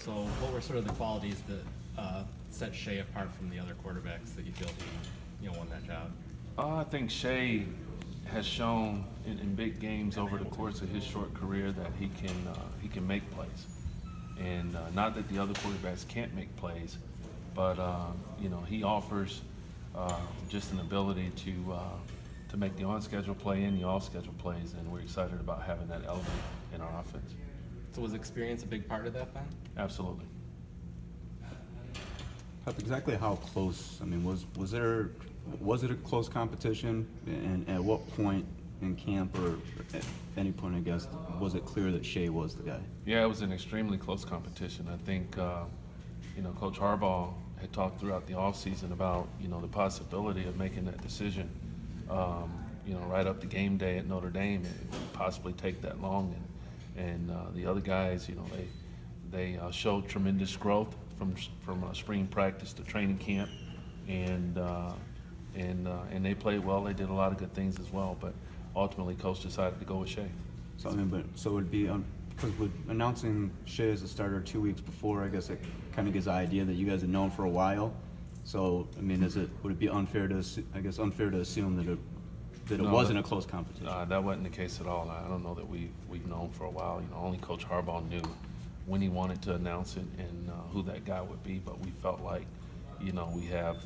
So what were sort of the qualities that set Shea apart from the other quarterbacks that you feel he won that job? I think Shea has shown in big games over the course of his short career that he can make plays, and not that the other quarterbacks can't make plays, but he offers just an ability to make the on-schedule play and the off-schedule plays, and we're excited about having that element in our offense. So was experience a big part of that, Ben? Absolutely. Exactly how close? I mean, was it a close competition? And at what point in camp or at any point, I guess, was it clear that Shea was the guy? Yeah, it was an extremely close competition. I think Coach Harbaugh had talked throughout the offseason about the possibility of making that decision. Right up to game day at Notre Dame, it would possibly take that long. And the other guys, they showed tremendous growth from spring practice to training camp, and they played well. They did a lot of good things as well, but ultimately, Coach decided to go with Shea. So it would be because with announcing Shea as a starter 2 weeks before, I guess it kind of gives the idea that you guys had known for a while. So I mean, would it be unfair to assume that it wasn't a close competition? That wasn't the case at all. I don't know that we've known for a while. Only Coach Harbaugh knew when he wanted to announce it and who that guy would be. But we felt like, we have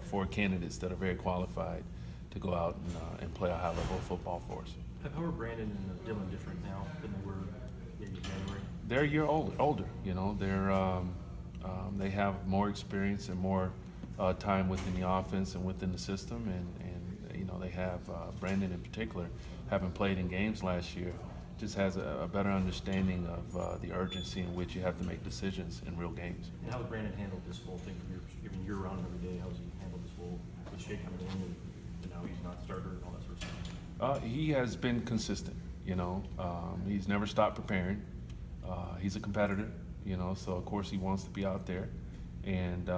four candidates that are very qualified to go out and play a high level of football for us. How are Brandon and Dylan different now than they were maybe in January? They're a year older. They have more experience and more time within the offense and within the system, and they have Brandon in particular, having played in games last year, just has a better understanding of the urgency in which you have to make decisions in real games. And how has Brandon handled this whole thing from your perspective? You're around him every day. How has he handled this whole with Shea coming in and now he's not starter and all that sort of stuff? He has been consistent. He's never stopped preparing. He's a competitor. So of course he wants to be out there, and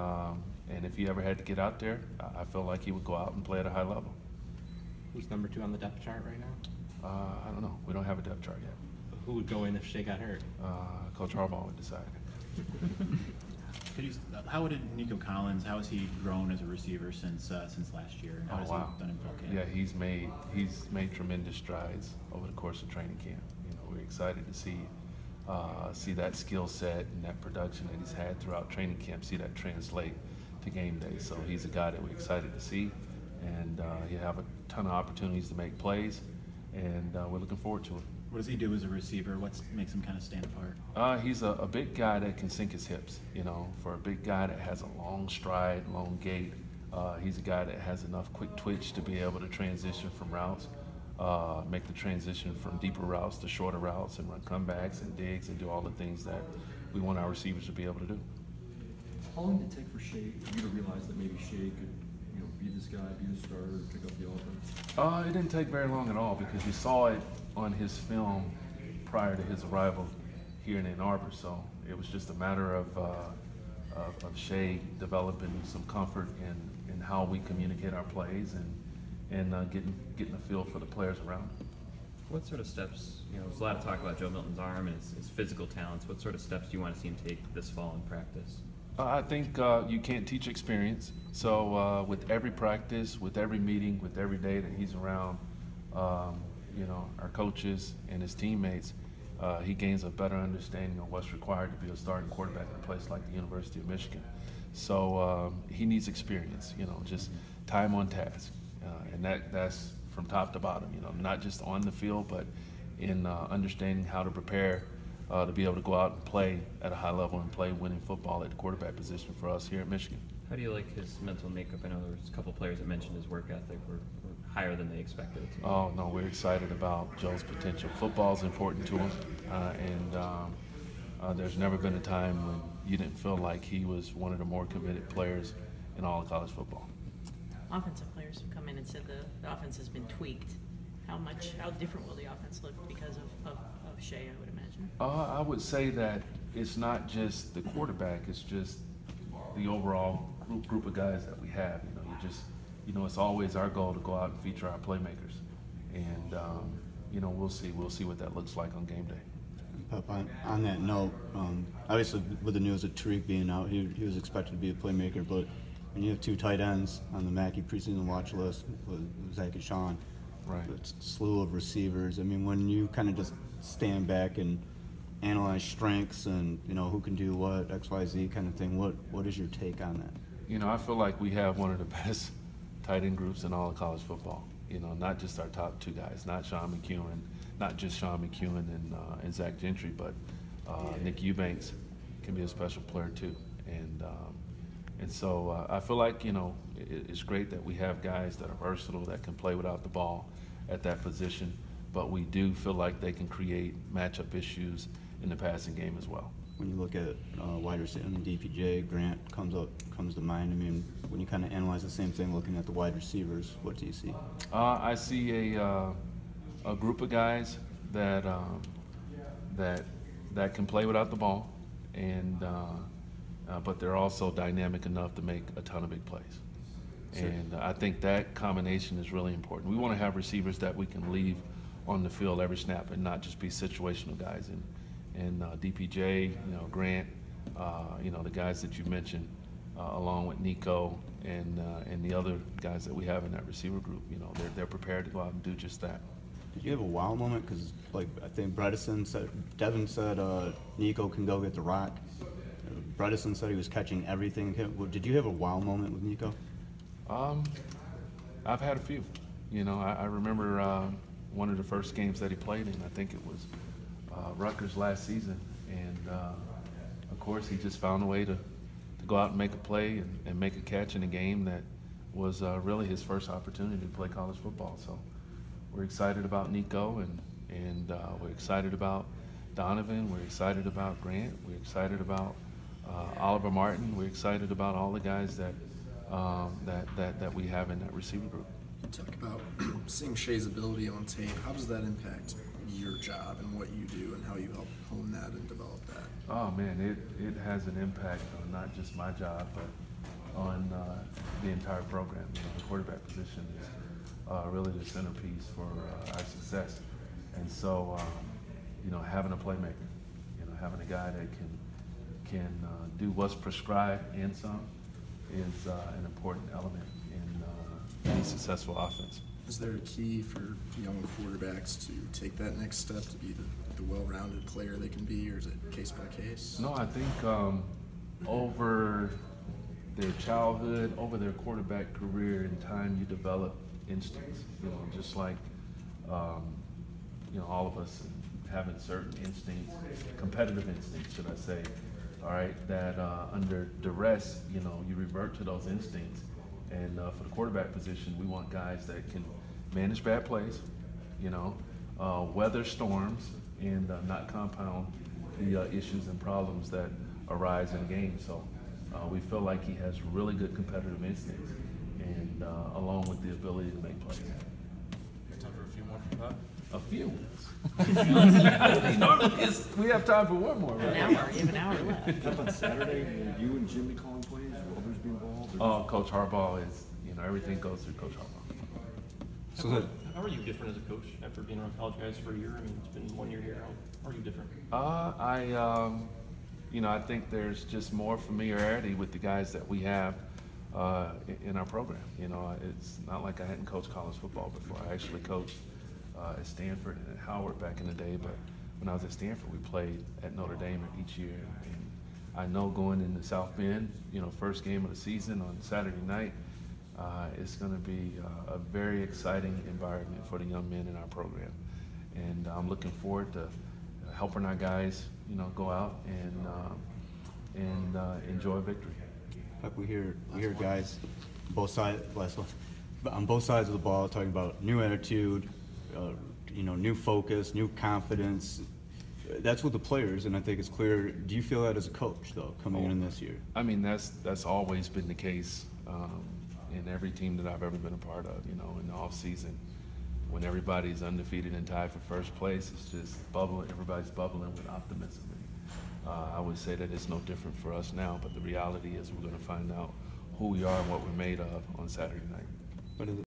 if he ever had to get out there, I feel like he would go out and play at a high level. Who's number 2 on the depth chart right now? I don't know. We don't have a depth chart yet. Who would go in if Shea got hurt? Coach Harbaugh would decide. How did Nico Collins? How has he grown as a receiver since last year? And how has he done in fall camp? Yeah, he's made tremendous strides over the course of training camp. We're excited to see that skill set and that production that he's had throughout training camp, see that translate to game day. So he's a guy that we're excited to see, and he'll have a ton of opportunities to make plays, and we're looking forward to it. What does he do as a receiver? What makes him kind of stand apart? He's a big guy that can sink his hips. For a big guy that has a long stride, long gait, he's a guy that has enough quick twitch to be able to transition from routes, make the transition from deeper routes to shorter routes, and run comebacks and digs and do all the things that we want our receivers to be able to do. How long did it take for you to realize that maybe Shea could, be this guy, be the starter, pick up the offense? It didn't take very long at all because you saw it on his film prior to his arrival here in Ann Arbor. So it was just a matter of Shea developing some comfort in how we communicate our plays and getting a feel for the players around him. What sort of steps, there's a lot of talk about Joe Milton's arm and his physical talents. What sort of steps do you want to see him take this fall in practice? I think you can't teach experience. So with every practice, with every meeting, with every day that he's around, our coaches and his teammates, he gains a better understanding of what's required to be a starting quarterback at a place like the University of Michigan. So he needs experience, just time on task. And that's from top to bottom, not just on the field, but in understanding how to prepare to be able to go out and play at a high level and play winning football at the quarterback position for us here at Michigan. How do you like his mental makeup? I know there's a couple players that mentioned his work ethic were higher than they expected it to be. Oh, no, we're excited about Joe's potential. Football's important to him, and there's never been a time when you didn't feel like he was one of the more committed players in all of college football. Offensive players have come in and said the offense has been tweaked. How different will the offense look because of Shea, I would imagine? I would say that it's not just the quarterback, it's just the overall group of guys that we have. It's always our goal to go out and feature our playmakers. And, we'll see what that looks like on game day. Pep, on that note, obviously with the news of Tariq being out, he was expected to be a playmaker, but when you have two tight ends on the Mackey preseason watch list with Zach and Sean, Right. it's a slew of receivers. I mean, when you kind of just stand back and analyze strengths and, you know, who can do what, X, Y, Z kind of thing, what is your take on that? You know, I feel like we have one of the best tight end groups in all of college football. You know, not just our top two guys, not Sean McEwen, not just Sean McEwen and Zach Gentry, but Nick Eubanks can be a special player too. And so I feel like, you know, it's great that we have guys that are versatile, that can play without the ball at that position, but we do feel like they can create matchup issues in the passing game as well. When you look at wide receiver, DPJ, Grant comes to mind. I mean, when you kind of analyze the same thing, looking at the wide receivers, what do you see? I see a group of guys that can play without the ball, and but they're also dynamic enough to make a ton of big plays. Sure. And I think that combination is really important. We want to have receivers that we can leave on the field every snap and not just be situational guys. And DPJ, you know, Grant, you know, the guys that you mentioned, along with Nico and the other guys that we have in that receiver group, you know, they're prepared to go out and do just that. Did you have a wow moment? Because, like, I think Devin said Nico can go get the rock. Bredesen said he was catching everything. Did you have a wow moment with Nico? I've had a few. You know, I remember one of the first games that he played in. I think it was Rutgers last season, and of course he just found a way to go out and make a play and make a catch in a game that was really his first opportunity to play college football. So we're excited about Nico, and we're excited about Donovan. We're excited about Grant. We're excited about Oliver Martin. We're excited about all the guys that we have in that receiver group. You talk about seeing Shea's ability on tape. How does that impact your job and what you do and how you help hone that and develop that? Oh man, it has an impact on not just my job, but on the entire program. You know, the quarterback position is really the centerpiece for our success. And so, you know, having a playmaker, you know, having a guy that can do what's prescribed and some is an important element in any successful offense. Is there a key for young quarterbacks to take that next step to be the well-rounded player they can be, or is it case by case? No, I think over their childhood, over their quarterback career, in time you develop instincts. You know, just like you know, all of us having certain instincts, competitive instincts, should I say? All right, that under duress, you know, you revert to those instincts. And for the quarterback position, we want guys that can manage bad plays, you know, weather storms, and not compound the issues and problems that arise in a game. So we feel like he has really good competitive instincts, and along with the ability to make plays. Time for a few more from Pep? A few. We have time for one more, right? An hour, you have an hour left. Pep, on Saturday, will you and Jim be calling plays? Will others be involved? Oh, Coach Harbaugh is, you know, everything goes through Coach Harbaugh. So How are you different as a coach after being around college guys for a year? I mean, it's been 1 year here. How are you different? You know, I think there's just more familiarity with the guys that we have in our program. You know, it's not like I hadn't coached college football before. I actually coached at Stanford and at Howard back in the day, but when I was at Stanford, we played at Notre Dame each year. And I know going into South Bend, you know, first game of the season on Saturday night, it's going to be a very exciting environment for the young men in our program. And I'm looking forward to helping our guys, you know, go out and enjoy victory. Like we hear guys both sides, on both sides of the ball talking about new attitude, you know, new focus, new confidence. That's with the players, and I think it's clear. Do you feel that as a coach, though, coming in this year? I mean, that's always been the case in every team that I've ever been a part of. You know, in the off season, when everybody's undefeated and tied for first place, it's just bubbling. Everybody's bubbling with optimism. And, I would say that it's no different for us now, but the reality is we're going to find out who we are and what we're made of on Saturday night. But